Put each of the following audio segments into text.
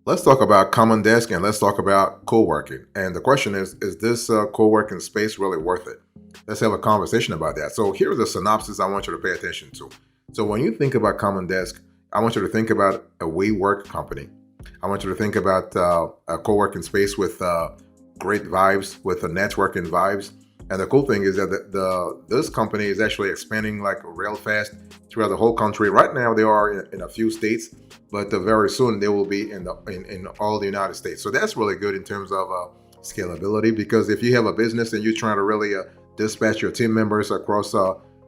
Let's talk about common desk and let's talk about co-working. And the question is this co-working space really worth it? Let's have a conversation about that. So here's a synopsis I want you to pay attention to. So when you think about common desk, I want you to think about a WeWork company. I want you to think about a co-working space with great vibes, with the networking vibes. And the cool thing is that this company is actually expanding like real fast throughout the whole country. Right now, they are in a few states, but very soon they will be in all the United States. So that's really good in terms of scalability. Because if you have a business and you're trying to really dispatch your team members across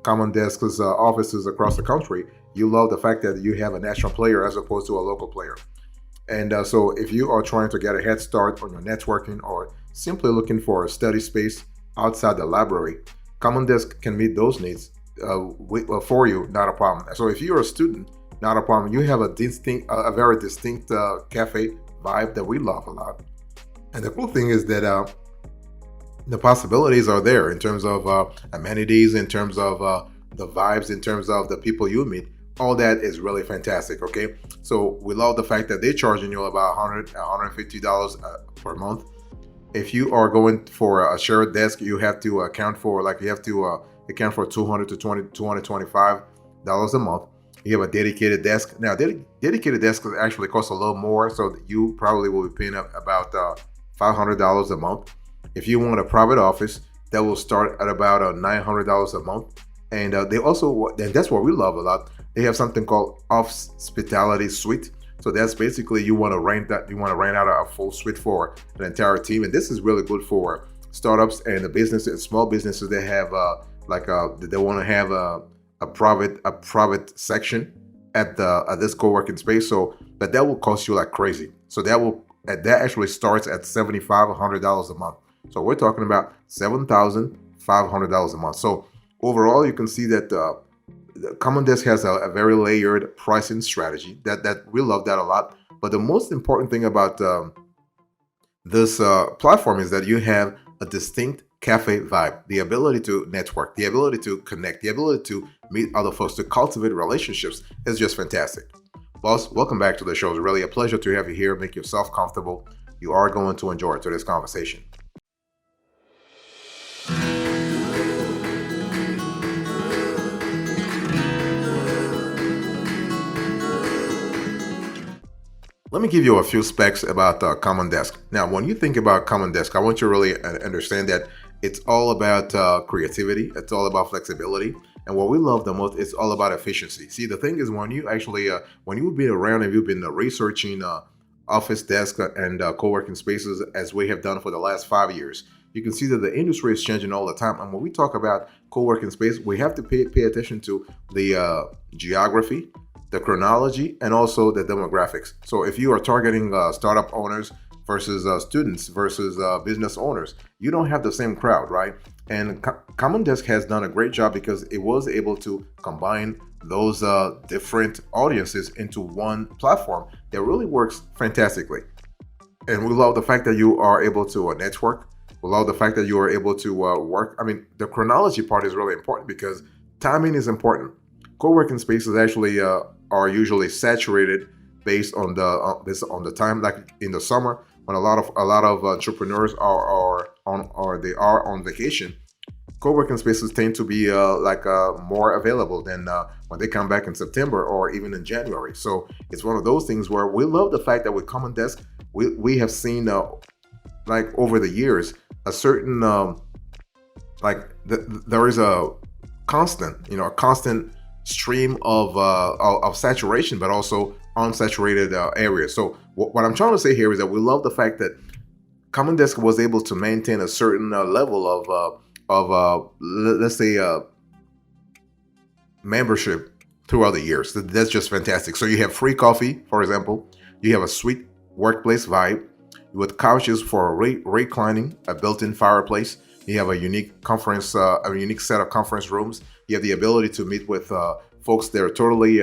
common desks, offices across the country, you love the fact that you have a national player as opposed to a local player. And so, if you are trying to get a head start on your networking or simply looking for a study space outside the library, Common Desk can meet those needs for you, not a problem. So, if you're a student, not a problem. You have a very distinct cafe vibe that we love a lot. And the cool thing is that the possibilities are there in terms of amenities, in terms of the vibes, in terms of the people you meet. All that is really fantastic. Okay, so we love the fact that they're charging you about $150 per month. If you are going for a shared desk, you have to account for 200 to 225 dollars a month. You have a dedicated desk. Now, dedicated desk actually costs a little more, so you probably will be paying about $500 a month. If you want a private office, that will start at about $900 a month. And they also, and that's what we love a lot. They have something called hospitality suite. So that's basically you want to rent out a full suite for the entire team, and this is really good for startups and the businesses, small businesses that have they want to have a private section at this co-working space. So, but that will cost you like crazy. So that actually starts at $7,500 a month. So we're talking about $7,500 a month. So overall, you can see that the Common Desk has a very layered pricing strategy. That we love that a lot. But the most important thing about this platform is that you have a distinct cafe vibe, the ability to network, the ability to connect, the ability to meet other folks, to cultivate relationships is just fantastic. Boss, welcome back to the show. It's really a pleasure to have you here. Make yourself comfortable. You are going to enjoy today's conversation. Let me give you a few specs about Common Desk. Now, when you think about Common Desk, I want you to really understand that it's all about creativity. It's all about flexibility. And what we love the most is all about efficiency. See, the thing is when you've been around and you've been researching office desk and co-working spaces as we have done for the last 5 years, you can see that the industry is changing all the time. And when we talk about co-working space, we have to pay attention to the geography, the chronology, and also the demographics. So if you are targeting startup owners versus students versus business owners, you don't have the same crowd, right? And Common Desk has done a great job because it was able to combine those different audiences into one platform that really works fantastically. And we love the fact that you are able to network. We love the fact that you are able to work. I mean, the chronology part is really important because timing is important. Co-working spaces actually are usually saturated based on the time. Like in the summer, when a lot of entrepreneurs are on vacation, co-working spaces tend to be more available than when they come back in September or even in January. So it's one of those things where we love the fact that with Common Desk, we have seen like over the years a certain there is a constant stream of saturation, but also unsaturated areas. So what I'm trying to say here is that we love the fact that Common Desk was able to maintain a certain level of let's say membership throughout the years. That's just fantastic. So you have free coffee, for example. You have a sweet workplace vibe with couches for reclining, a built-in fireplace. You have a a unique set of conference rooms. You have the ability to meet with folks that are totally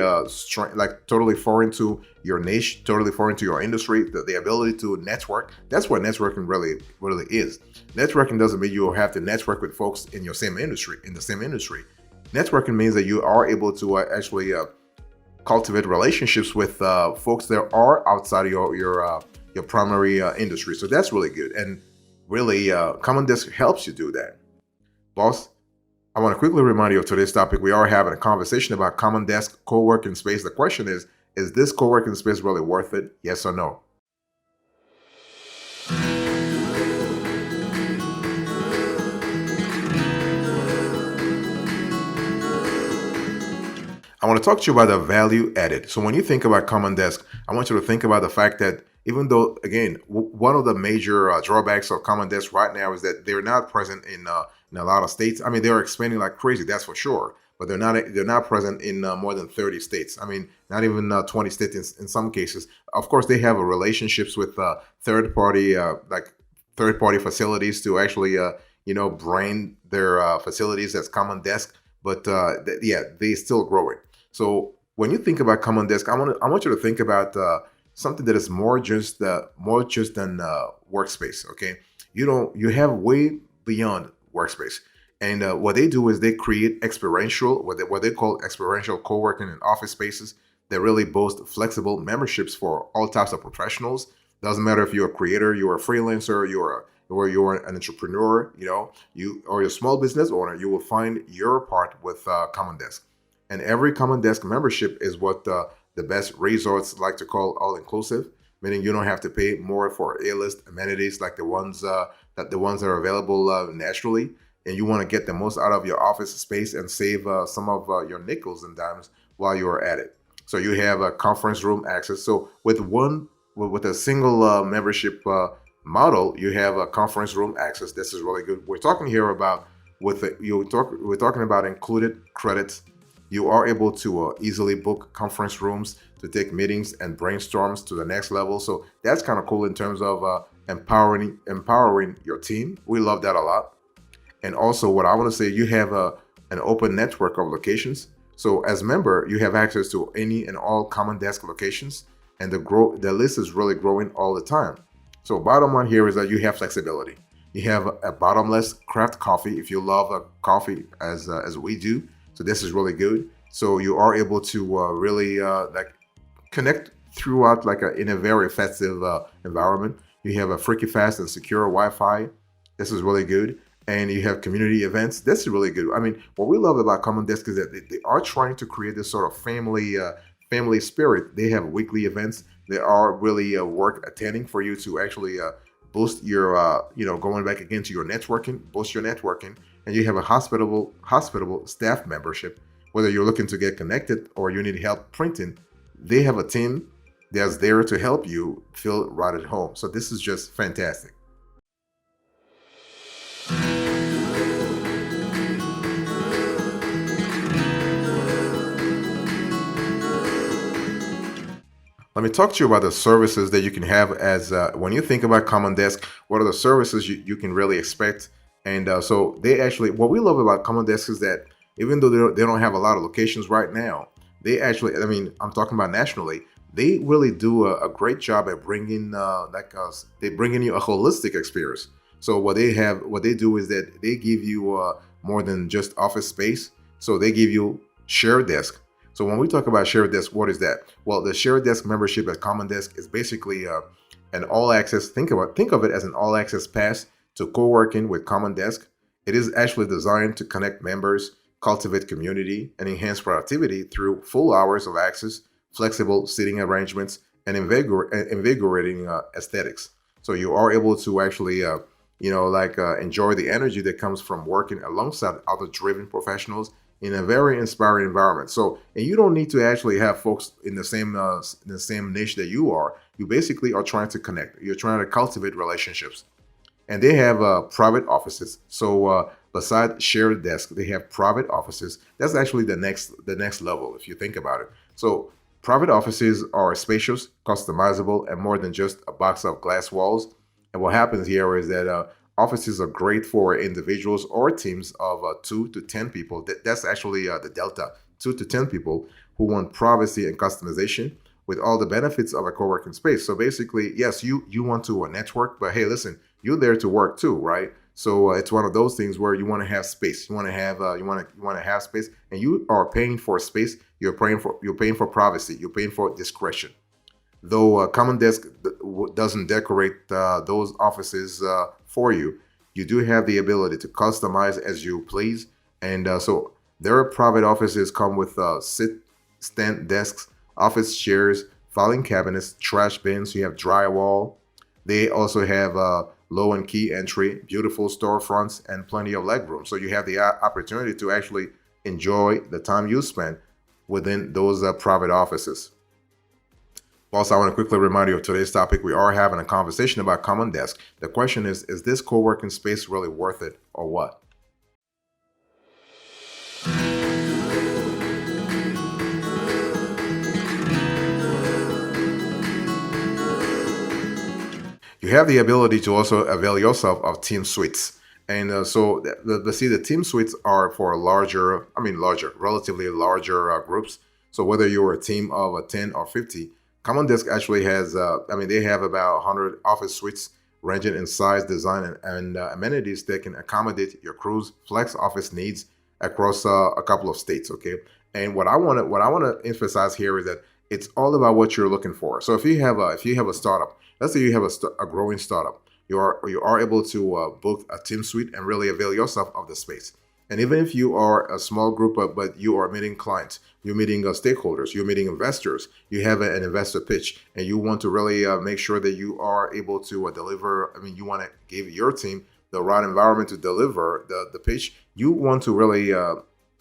totally foreign to your niche, totally foreign to your industry. The ability to network. That's what networking really is. Networking doesn't mean you have to network with folks in the same industry. Networking means that you are able to actually cultivate relationships with folks that are outside of your primary industry. So that's really good, and really, Common Desk helps you do that. Boss, I want to quickly remind you of today's topic. We are having a conversation about Common Desk co-working space. The question is this co-working space really worth it? Yes or no? I want to talk to you about the value added. So when you think about Common Desk, I want you to think about the fact that even though, again, one of the major drawbacks of Common Desk right now is that they're not present in a lot of states. I mean, they're expanding like crazy, that's for sure. But they're not present in more than 30 states. I mean, not even 20 states in some cases. Of course, they have relationships with third party facilities to actually brand their facilities as Common Desk. But yeah, they still growing. So when you think about Common Desk, I want you to think about something that is more just than workspace. Okay, you have way beyond workspace, and what they do is they create experiential what they call experiential co-working and office spaces that really boast flexible memberships for all types of professionals. Doesn't matter if you're a creator, you're a freelancer, you're an entrepreneur, you or a small business owner, you will find your part with Common Desk. And every Common Desk membership is what the best resorts like to call all inclusive, meaning you don't have to pay more for A-list amenities like the ones that are available naturally. And you want to get the most out of your office space and save some of your nickels and dimes while you're at it. So you have a conference room access. So with a single membership model, you have a conference room access. This is really good. We're talking here about we're talking about included credits. You are able to easily book conference rooms to take meetings and brainstorms to the next level. So that's kind of cool in terms of empowering your team. We love that a lot. And also, what I want to say, you have an open network of locations. So as member, you have access to any and all Common Desk locations, and the list is really growing all the time. So bottom line here is that you have flexibility. You have a bottomless craft coffee if you love coffee as we do. So this is really good. So you are able to really like connect throughout in a very festive environment. You have a freaky fast and secure Wi-Fi. This is really good. And you have community events. This is really good. I mean, what we love about Common Desk is that they are trying to create this sort of family spirit. They have weekly events. They are really worth attending for you to actually boost your, going back again to your networking, boost your networking. And you have a hospitable staff membership. Whether you're looking to get connected or you need help printing, they have a team that's there to help you feel right at home. So this is just fantastic. Let me talk to you about the services that you can have as when you think about Common Desk. What are the services you can really expect? And so they actually, what we love about Common Desk is that even though they don't have a lot of locations right now, they actually, I mean, I'm talking about nationally, they really do a great job at bringing they bringing you a holistic experience. So what they do is that they give you more than just office space. So they give you shared desk. So when we talk about shared desk, what is that? Well, the shared desk membership at Common Desk is basically an all access. Think of it as an all access pass to co-working with Common Desk. It is actually designed to connect members, cultivate community, and enhance productivity through full hours of access, flexible seating arrangements, and invigorating aesthetics. So you are able to actually, enjoy the energy that comes from working alongside other driven professionals in a very inspiring environment. So, and you don't need to actually have folks in the same niche that you are. You basically are trying to connect. You're trying to cultivate relationships, and they have private offices. So, beside shared desk, they have private offices. That's actually the next level if you think about it. So, private offices are spacious, customizable, and more than just a box of glass walls. And what happens here is that offices are great for individuals or teams of 2 to 10 people. That's actually the delta, 2 to 10 people who want privacy and customization with all the benefits of a co-working space. So basically, yes, you want to network, but hey, listen, you're there to work too, right? So it's one of those things where you want to have space. You want to have space, and you are paying for space. You're paying for privacy. You're paying for discretion. Though Common Desk doesn't decorate those offices for you, you do have the ability to customize as you please. And so their private offices come with stand desks, office chairs, filing cabinets, trash bins. You have drywall. They also have low and key entry, beautiful storefronts, and plenty of legroom. So you have the opportunity to actually enjoy the time you spend within those private offices. Also, I want to quickly remind you of today's topic. We are having a conversation about Common Desk. The question is this co-working space really worth it or what? You have the ability to also avail yourself of team suites. And so the team suites are for relatively larger groups. So whether you're a team of 10 or 50, Common Desk actually has, they have about 100 office suites ranging in size, design, and amenities that can accommodate your crew's flex office needs across a couple of states. Okay, and what I want to emphasize here is that it's all about what you're looking for. So if you have a startup, let's say you have a growing startup, you are able to book a team suite and really avail yourself of the space. And even if you are a small group, but you are meeting clients, you're meeting stakeholders, you're meeting investors, you have an investor pitch, and you want to really make sure that you are able to deliver. You want to give your team the right environment to deliver the pitch. You want to really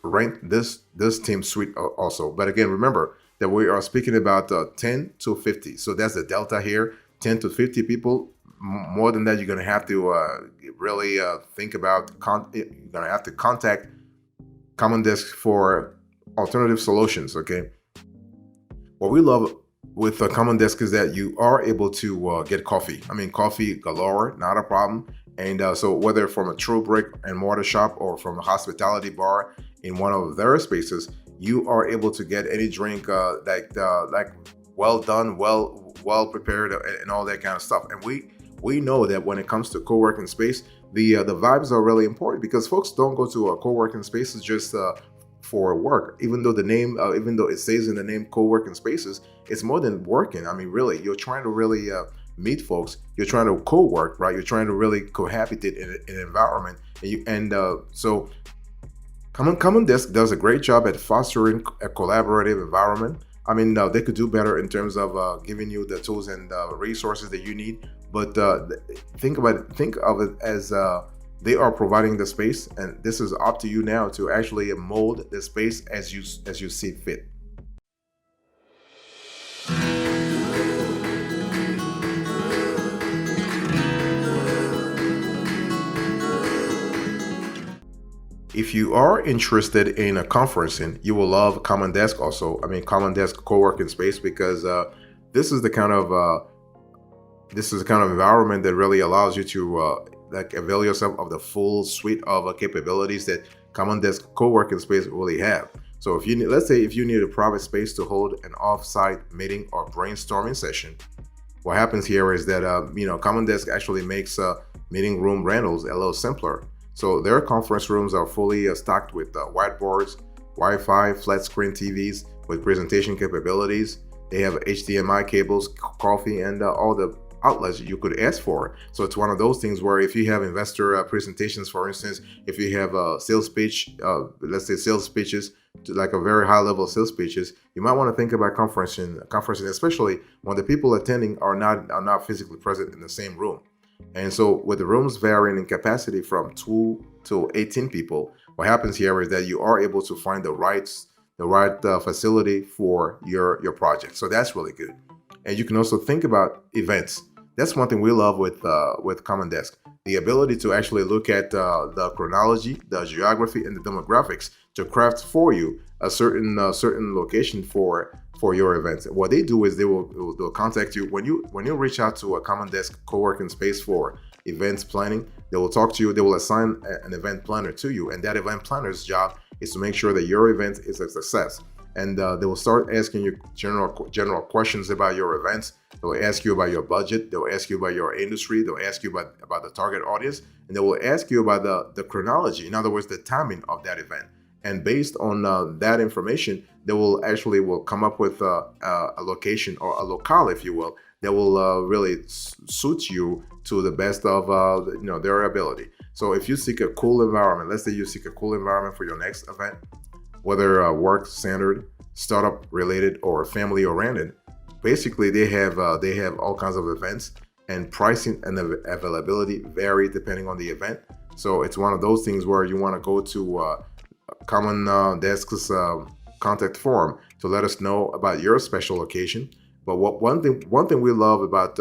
rent this team suite also. But again, remember that we are speaking about 10 to 50. So that's the delta here, 10 to 50 people. More than that, you're going to have to really think about, you're going to have to contact Common Desk for alternative solutions, okay? What we love with Common Desk is that you are able to get coffee. Coffee galore, not a problem. And so whether from a true brick and mortar shop or from a hospitality bar in one of their spaces, you are able to get any drink like well done, well prepared, and all that kind of stuff. And we know that when it comes to co-working space, the vibes are really important, because folks don't go to a co-working spaces just for work. Even though it says in the name co-working spaces, it's more than working. Really, you're trying to really meet folks. You're trying to co-work, right? You're trying to really cohabitate in an environment, so Common Desk does a great job at fostering a collaborative environment. They could do better in terms of giving you the tools and resources that you need. But think of it as they are providing the space, and this is up to you now to actually mold the space as you see fit. If you are interested in a conferencing, you will love Common Desk also. Common Desk co-working space, because this is the kind of environment that really allows you to avail yourself of the full suite of capabilities that Common Desk co-working space really have. So let's say if you need a private space to hold an off-site meeting or brainstorming session, what happens here is that Common Desk actually makes meeting room rentals a little simpler. So their conference rooms are fully stocked with whiteboards, Wi-Fi, flat screen TVs with presentation capabilities. They have HDMI cables, coffee, and all the outlets you could ask for. So it's one of those things where if you have investor presentations, for instance, if you have a sales pitch, let's say sales pitches, to like a very high level sales pitches, you might want to think about conferencing, especially when the people attending are not physically present in the same room. And so with the rooms varying in capacity from 2 to 18 people, what happens here is that you are able to find the right facility for your project. So that's really good. And you can also think about events. That's one thing we love with Common Desk. The ability to actually look at the chronology, the geography, and the demographics to craft for you a certain location for your events. What they do is they'll contact you when you reach out to a Common Desk co-working space for events planning. They will talk to you. They will assign an event planner to you, and that event planner's job is to make sure that your event is a success. and they will start asking you general questions about your events. They'll ask you about your budget. They'll ask you about your industry. They'll ask you about the target audience, and they will ask you about the chronology. In other words, the timing of that event. And based on that information, they will come up with a location or a locale, if you will, that will really suit you to the best of their ability. So if you seek a cool environment, let's say you seek a cool environment for your next event, whether work centered, startup related, or family oriented, basically they have all kinds of events, and pricing and availability vary depending on the event. So it's one of those things where you want to go to Common Desk's contact form to let us know about your special occasion. But one thing we love about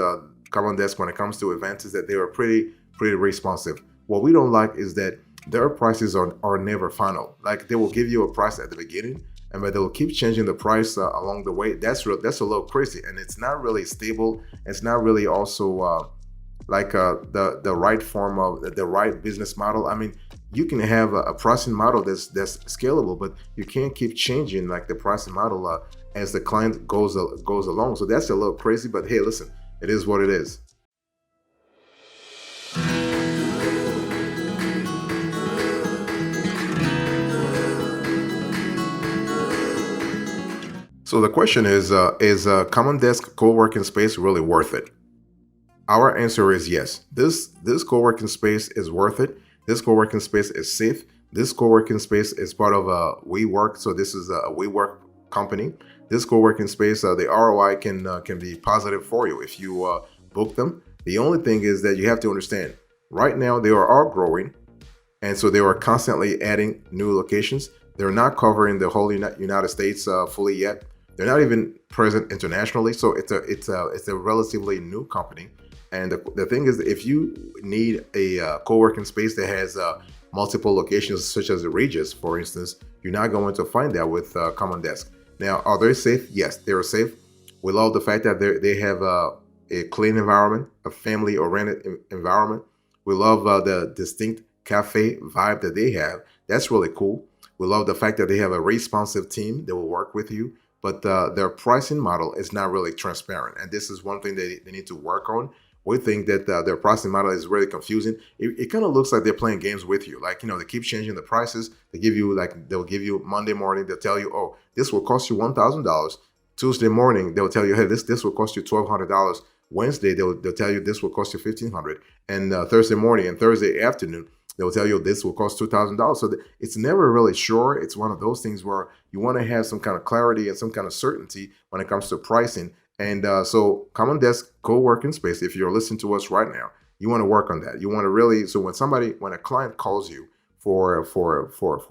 Common Desk when it comes to events is that they are pretty responsive. What we don't like is that their prices are never final. Like, they will give you a price at the beginning, but they will keep changing the price along the way. That's a little crazy, and it's not really stable. It's not really also the right form of the right business model. I mean, you can have a pricing model that's scalable, but you can't keep changing like the pricing model as the client goes along. So that's a little crazy, but hey, listen, it is what it is. So the question is Common Desk co-working space really worth it? Our answer is yes. This co-working space is worth it. This co-working space is safe. This co-working space is part of WeWork. So this is a WeWork company. This co-working space, the ROI can be positive for you if you book them. The only thing is that you have to understand, right now they are all growing, and so they are constantly adding new locations. They're not covering the whole United States fully yet. They're not even present internationally. So it's a relatively new company. And the thing is, if you need a co-working space that has multiple locations, such as the Regis, for instance, you're not going to find that with Common Desk. Now, are they safe? Yes, they are safe. We love the fact that they have a clean environment, a family-oriented environment. We love the distinct cafe vibe that they have. That's really cool. We love the fact that they have a responsive team that will work with you, but their pricing model is not really transparent. And this is one thing they need to work on. We think that their pricing model is really confusing. It kind of looks like they're playing games with you. Like, they keep changing the prices. They'll give you Monday morning, they'll tell you, oh, this will cost you $1,000. Tuesday morning, they'll tell you, hey, this will cost you $1,200. Wednesday, they'll tell you this will cost you $1,500. And Thursday morning and Thursday afternoon, they'll tell you this will cost $2,000. So it's never really sure. It's one of those things where you want to have some kind of clarity and some kind of certainty when it comes to pricing. And so Common Desk co-working space, if you're listening to us right now, you want to work on that. You want to really, so when a client calls you for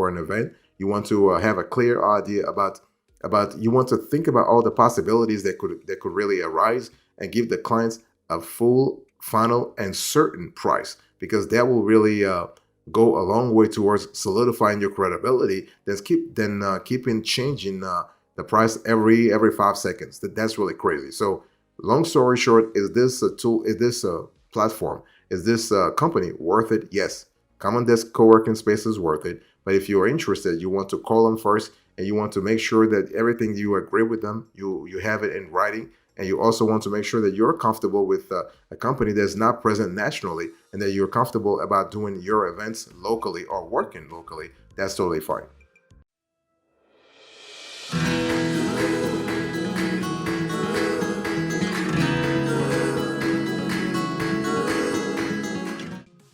an event, you want to have a clear idea about you want to think about all the possibilities that could really arise, and give the clients a full, final, and certain price, because that will really go a long way towards solidifying your credibility. Keeping changing the price every 5 seconds. That's really crazy. So long story short, is this a tool? Is this a platform? Is this company worth it? Yes. Common Desk co-working space is worth it. But if you're interested, you want to call them first, and you want to make sure that everything you agree with them, you have it in writing. And you also want to make sure that you're comfortable with a company that's not present nationally, and that you're comfortable about doing your events locally or working locally. That's totally fine.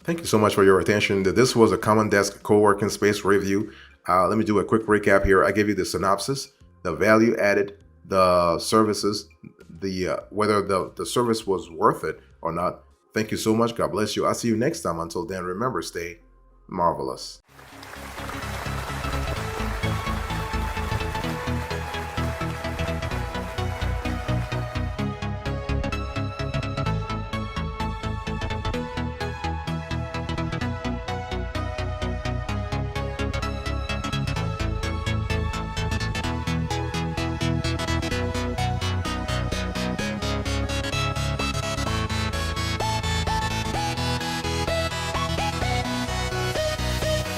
Thank you so much for your attention. This was a Common Desk co-working space review. Let me do a quick recap here. I gave you the synopsis, the value added, the services, whether the service was worth it or not. Thank you so much. God bless you. I'll see you next time. Until then, remember, stay marvelous.